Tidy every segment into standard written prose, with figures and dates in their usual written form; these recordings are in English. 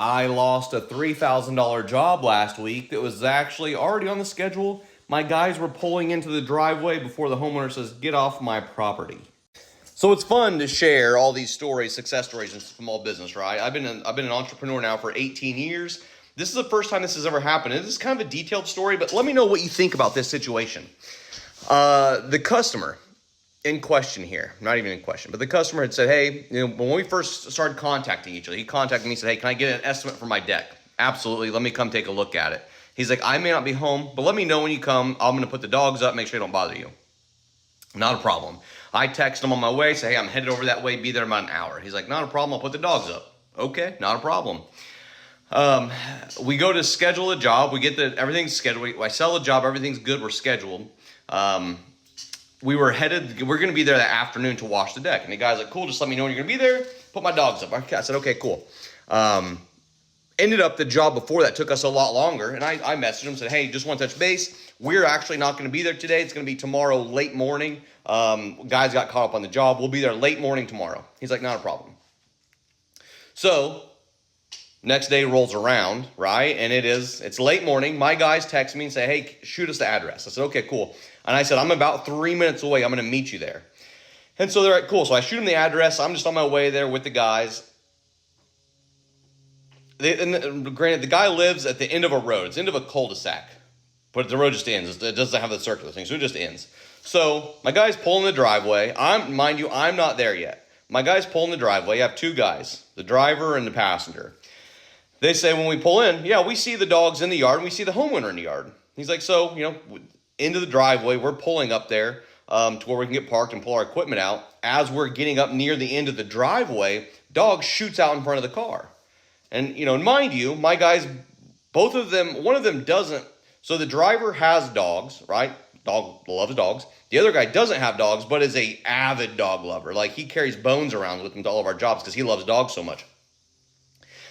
I lost a $3,000 job last week that was actually already on the schedule. My guys were pulling into the driveway before the homeowner says, "Get off my property." So it's fun to share all these stories, success stories in small business, right? I've been an entrepreneur now for 18 years. This is the first time this has ever happened. This is kind of a detailed story, but let me know what you think about this situation. The customer in question here, not even in question, but the customer had said, "Hey, when we first started contacting each other, he contacted me and said, 'Hey, can I get an estimate for my deck?' 'Absolutely, let me come take a look at it.' He's like, 'I may not be home, but let me know when you come. I'm going to put the dogs up, make sure they don't bother you.' Not a problem. I text him on my way, say, 'Hey, I'm headed over that way, be there in about an hour.' He's like, 'Not a problem, I'll put the dogs up.' Okay, not a problem. We go to schedule a job. We get everything's scheduled. I sell a job. Everything's good. We're scheduled. We're going to be there that afternoon to wash the deck. And the guy's like, 'Cool, just let me know when you're going to be there. Put my dogs up.' I said, 'Okay, cool.' Ended up the job before that took us a lot longer. And I messaged him, said, 'Hey, just want to touch base. We're actually not going to be there today. It's going to be tomorrow late morning. Guys got caught up on the job. We'll be there late morning tomorrow.' He's like, 'Not a problem.' So next day rolls around, right? And it's late morning. My guys text me and say, 'Hey, shoot us the address.' I said, 'Okay, cool.' And I said, 'I'm about 3 minutes away. I'm going to meet you there.' And so they're like, 'Cool.' So I shoot them the address. I'm just on my way there with the guys. Granted, the guy lives at the end of a road. It's the end of a cul-de-sac. But the road just ends. It doesn't have the circular thing, so it just ends. So my guy's pulling the driveway. Mind you, I'm not there yet. My guy's pulling the driveway. You have two guys, the driver and the passenger. They say when we pull in, yeah, we see the dogs in the yard and we see the homeowner in the yard. He's like, so, into the driveway, we're pulling up there to where we can get parked and pull our equipment out. As we're getting up near the end of the driveway, dog shoots out in front of the car. And, mind you, my guys, both of them, one of them doesn't. So the driver has dogs, right? Dog loves dogs. The other guy doesn't have dogs, but is a avid dog lover. Like, he carries Bones around with him to all of our jobs because he loves dogs so much.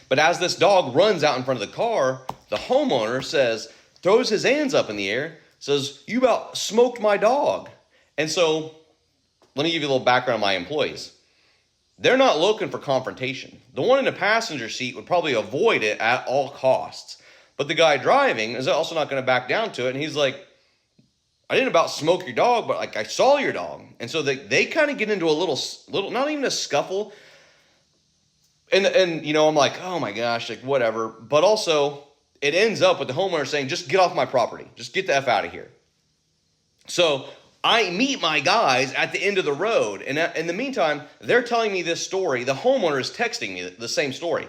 But as this dog runs out in front of the car, the homeowner throws his hands up in the air, says, "You about smoked my dog." And so let me give you a little background on my employees. They're not looking for confrontation. The one in the passenger seat would probably avoid it at all costs. But the guy driving is also not going to back down to it. And he's like, "I didn't about smoke your dog, but I saw your dog." And so they kind of get into a little, not even a scuffle. And I'm like, oh my gosh, like whatever. But also it ends up with the homeowner saying, "Just get off my property. Just get the F out of here." So I meet my guys at the end of the road. And in the meantime, they're telling me this story. The homeowner is texting me the same story.